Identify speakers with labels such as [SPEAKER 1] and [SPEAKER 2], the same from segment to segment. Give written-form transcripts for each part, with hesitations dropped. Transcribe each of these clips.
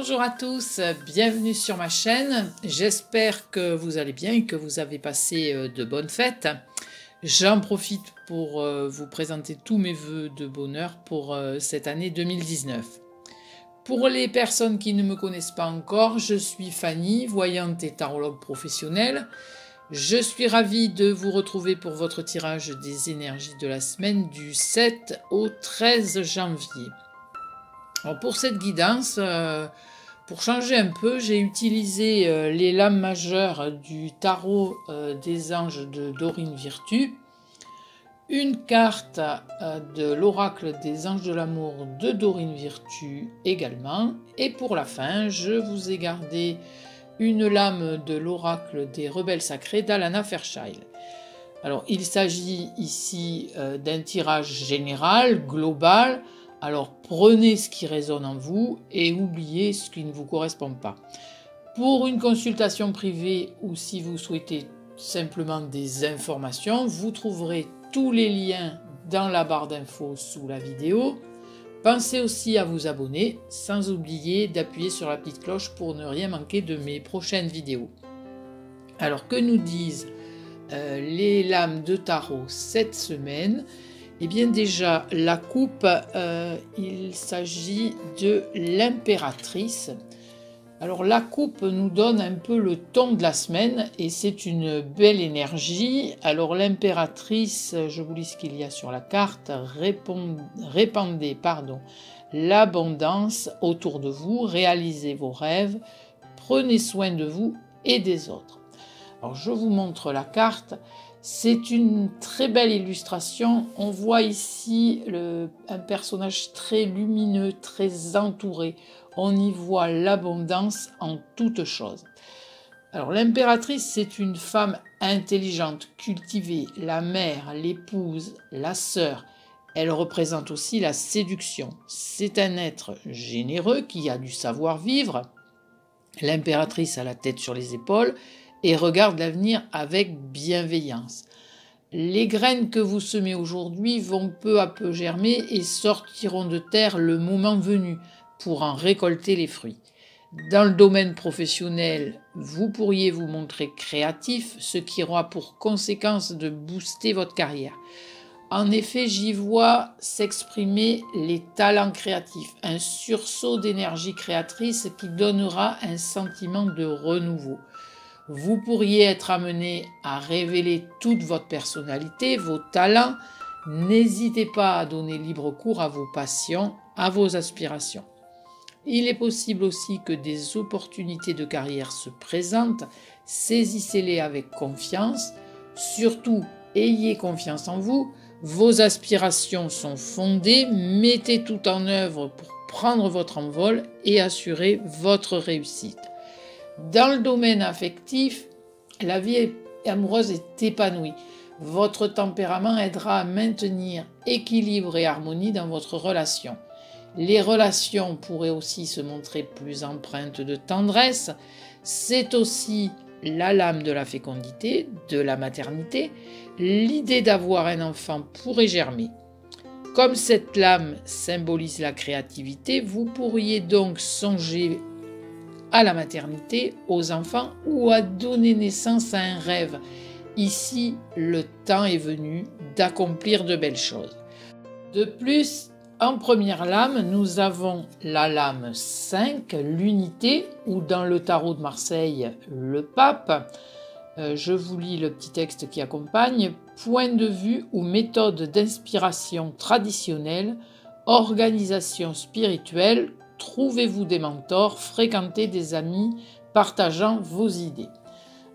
[SPEAKER 1] Bonjour à tous, bienvenue sur ma chaîne. J'espère que vous allez bien et que vous avez passé de bonnes fêtes. J'en profite pour vous présenter tous mes vœux de bonheur pour cette année 2019. Pour les personnes qui ne me connaissent pas encore, je suis Fanny, voyante et tarologue professionnelle. Je suis ravie de vous retrouver pour votre tirage des énergies de la semaine du 7 au 13 janvier. Alors pour cette guidance, pour changer un peu, j'ai utilisé les lames majeures du tarot des anges de Dorine Virtue, une carte de l'oracle des anges de l'amour de Dorine Virtue également, et pour la fin, je vous ai gardé une lame de l'oracle des rebelles sacrés d'Alana Fairchild. Alors il s'agit ici d'un tirage général, global. Alors prenez ce qui résonne en vous et oubliez ce qui ne vous correspond pas. Pour une consultation privée ou si vous souhaitez simplement des informations, vous trouverez tous les liens dans la barre d'infos sous la vidéo. Pensez aussi à vous abonner, sans oublier d'appuyer sur la petite cloche pour ne rien manquer de mes prochaines vidéos. Alors que nous disent les lames de tarot cette semaine? Eh bien déjà, la coupe, il s'agit de l'impératrice. Alors la coupe nous donne un peu le ton de la semaine et c'est une belle énergie. Alors l'impératrice, je vous lis ce qu'il y a sur la carte, répandez l'abondance autour de vous, réalisez vos rêves, prenez soin de vous et des autres. Alors je vous montre la carte. C'est une très belle illustration. On voit ici un personnage très lumineux, très entouré. On y voit l'abondance en toutes choses. Alors l'impératrice, c'est une femme intelligente, cultivée, la mère, l'épouse, la sœur. Elle représente aussi la séduction. C'est un être généreux qui a du savoir-vivre. L'impératrice a la tête sur les épaules et regarde l'avenir avec bienveillance. Les graines que vous semez aujourd'hui vont peu à peu germer et sortiront de terre le moment venu pour en récolter les fruits. Dans le domaine professionnel, vous pourriez vous montrer créatif, ce qui aura pour conséquence de booster votre carrière. En effet, j'y vois s'exprimer les talents créatifs, un sursaut d'énergie créatrice qui donnera un sentiment de renouveau. Vous pourriez être amené à révéler toute votre personnalité, vos talents. N'hésitez pas à donner libre cours à vos passions, à vos aspirations. Il est possible aussi que des opportunités de carrière se présentent. Saisissez-les avec confiance. Surtout, ayez confiance en vous. Vos aspirations sont fondées. Mettez tout en œuvre pour prendre votre envol et assurer votre réussite. Dans le domaine affectif, la vie amoureuse est épanouie. Votre tempérament aidera à maintenir équilibre et harmonie dans votre relation. Les relations pourraient aussi se montrer plus empreintes de tendresse. C'est aussi la lame de la fécondité, de la maternité. L'idée d'avoir un enfant pourrait germer. Comme cette lame symbolise la créativité, vous pourriez donc songer à la maternité, aux enfants ou à donner naissance à un rêve. Ici, le temps est venu d'accomplir de belles choses. De plus, en première lame, nous avons la lame 5, l'unité, ou dans le tarot de Marseille, le pape. Je vous lis le petit texte qui accompagne. Point de vue ou méthode d'inspiration traditionnelle, organisation spirituelle, trouvez-vous des mentors, fréquentez des amis partageant vos idées.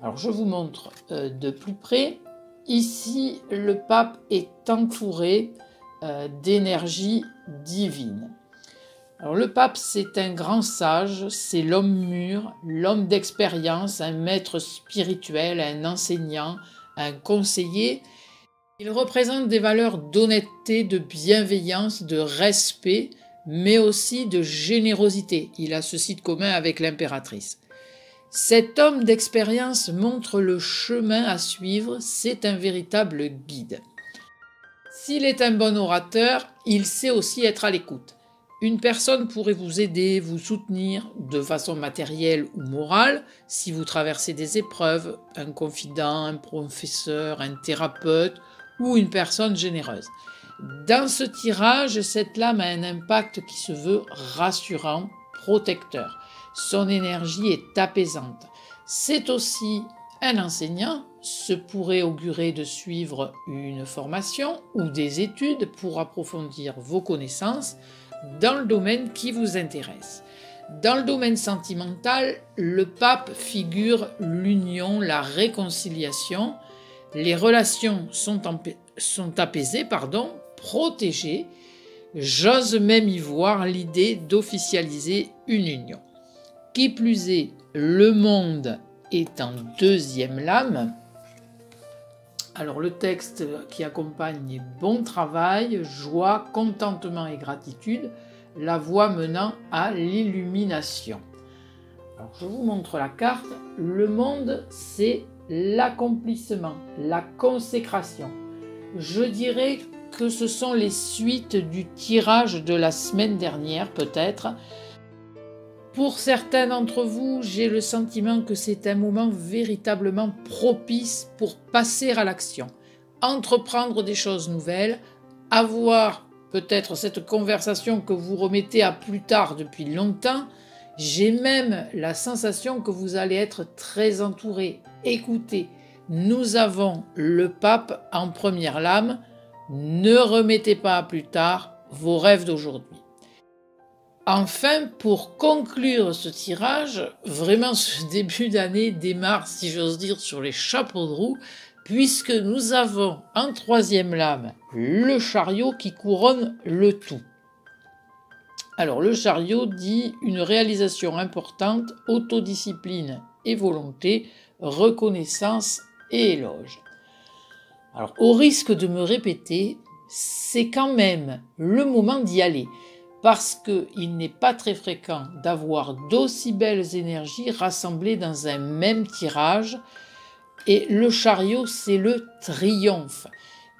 [SPEAKER 1] Alors je vous montre de plus près. Ici, le pape est entouré d'énergie divine. Alors le pape, c'est un grand sage, c'est l'homme mûr, l'homme d'expérience, un maître spirituel, un enseignant, un conseiller. Il représente des valeurs d'honnêteté, de bienveillance, de respect, mais aussi de générosité. Il a ceci de commun avec l'impératrice. Cet homme d'expérience montre le chemin à suivre, c'est un véritable guide. S'il est un bon orateur, il sait aussi être à l'écoute. Une personne pourrait vous aider, vous soutenir de façon matérielle ou morale si vous traversez des épreuves, un confident, un professeur, un thérapeute ou une personne généreuse. Dans ce tirage, cette lame a un impact qui se veut rassurant, protecteur. Son énergie est apaisante. C'est aussi un enseignant, se pourrait augurer de suivre une formation ou des études pour approfondir vos connaissances dans le domaine qui vous intéresse. Dans le domaine sentimental, le pape figure l'union, la réconciliation. Les relations sont apaisées, protégées. J'ose même y voir l'idée d'officialiser une union. Qui plus est, le monde est en deuxième lame. Alors le texte qui accompagne est bon travail, joie, contentement et gratitude, la voie menant à l'illumination. Alors je vous montre la carte. Le monde, c'est l'accomplissement, la consécration. Je dirais que ce sont les suites du tirage de la semaine dernière peut-être. Pour certains d'entre vous, j'ai le sentiment que c'est un moment véritablement propice pour passer à l'action, entreprendre des choses nouvelles, avoir peut-être cette conversation que vous remettez à plus tard depuis longtemps. J'ai même la sensation que vous allez être très entouré. Écoutez, nous avons le pape en première lame. Ne remettez pas à plus tard vos rêves d'aujourd'hui. Enfin, pour conclure ce tirage, vraiment ce début d'année démarre, si j'ose dire, sur les chapeaux de roue, puisque nous avons en troisième lame le chariot qui couronne le tout. Alors le chariot dit une réalisation importante, autodiscipline et volonté, reconnaissance et éloge. Alors au risque de me répéter, c'est quand même le moment d'y aller. Parce qu'il n'est pas très fréquent d'avoir d'aussi belles énergies rassemblées dans un même tirage. Et le chariot, c'est le triomphe.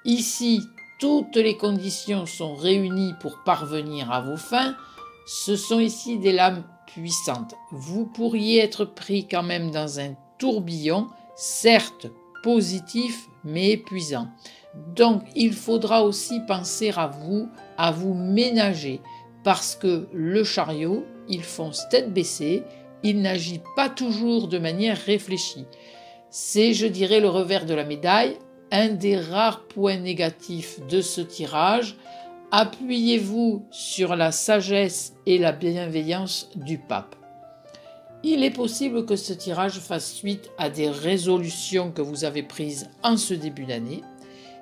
[SPEAKER 1] Ici, toutes les conditions sont réunies pour parvenir à vos fins. Ce sont ici des lames puissantes. Vous pourriez être pris quand même dans un tourbillon, certes positif, mais épuisant. Donc, il faudra aussi penser à vous ménager. Parce que le chariot, il fonce tête baissée, il n'agit pas toujours de manière réfléchie. C'est, je dirais, le revers de la médaille, un des rares points négatifs de ce tirage. Appuyez-vous sur la sagesse et la bienveillance du pape. Il est possible que ce tirage fasse suite à des résolutions que vous avez prises en ce début d'année.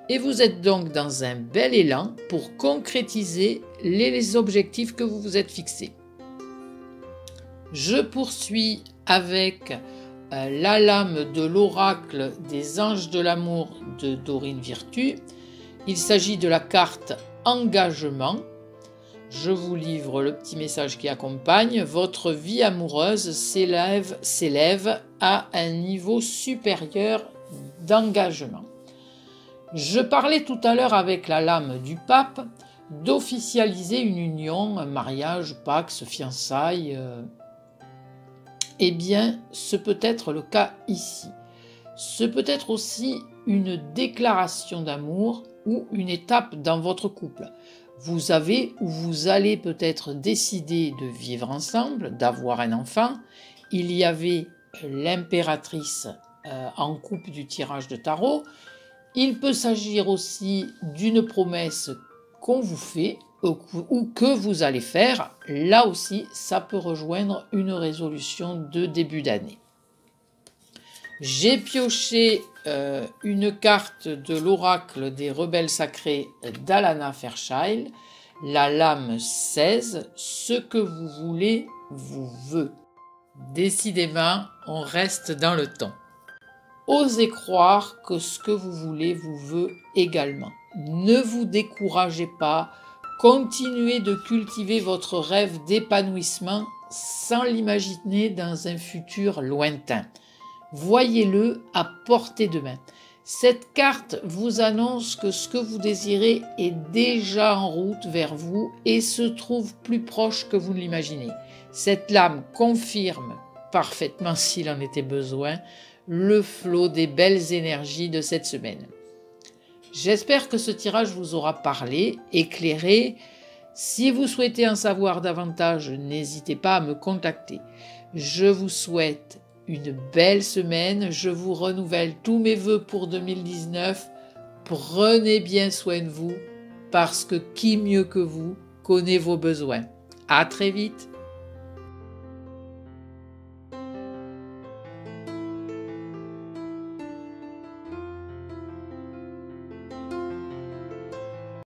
[SPEAKER 1] Et vous êtes donc dans un bel élan pour concrétiser les objectifs que vous vous êtes fixés. Je poursuis avec la lame de l'oracle des anges de l'amour de Dorine Virtue. Il s'agit de la carte engagement. Je vous livre le petit message qui accompagne. Votre vie amoureuse s'élève à un niveau supérieur d'engagement. Je parlais tout à l'heure avec la lame du pape d'officialiser une union, un mariage, pax, fiançailles. Eh bien, ce peut être le cas ici. Ce peut être aussi une déclaration d'amour ou une étape dans votre couple. Vous avez ou vous allez peut-être décider de vivre ensemble, d'avoir un enfant. Il y avait l'impératrice en coupe du tirage de tarot. Il peut s'agir aussi d'une promesse qu'on vous fait ou que vous allez faire. Là aussi, ça peut rejoindre une résolution de début d'année. J'ai pioché une carte de l'oracle des rebelles sacrés d'Alana Fairchild, la lame 16, ce que vous voulez vous veut. Décidément, on reste dans le temps. Osez croire que ce que vous voulez vous veut également. Ne vous découragez pas, continuez de cultiver votre rêve d'épanouissement sans l'imaginer dans un futur lointain. Voyez-le à portée de main. Cette carte vous annonce que ce que vous désirez est déjà en route vers vous et se trouve plus proche que vous ne l'imaginez. Cette lame confirme parfaitement, s'il en était besoin, le flot des belles énergies de cette semaine. J'espère que ce tirage vous aura parlé, éclairé. Si vous souhaitez en savoir davantage, n'hésitez pas à me contacter. Je vous souhaite une belle semaine. Je vous renouvelle tous mes vœux pour 2019. Prenez bien soin de vous parce que qui mieux que vous connaît vos besoins. À très vite.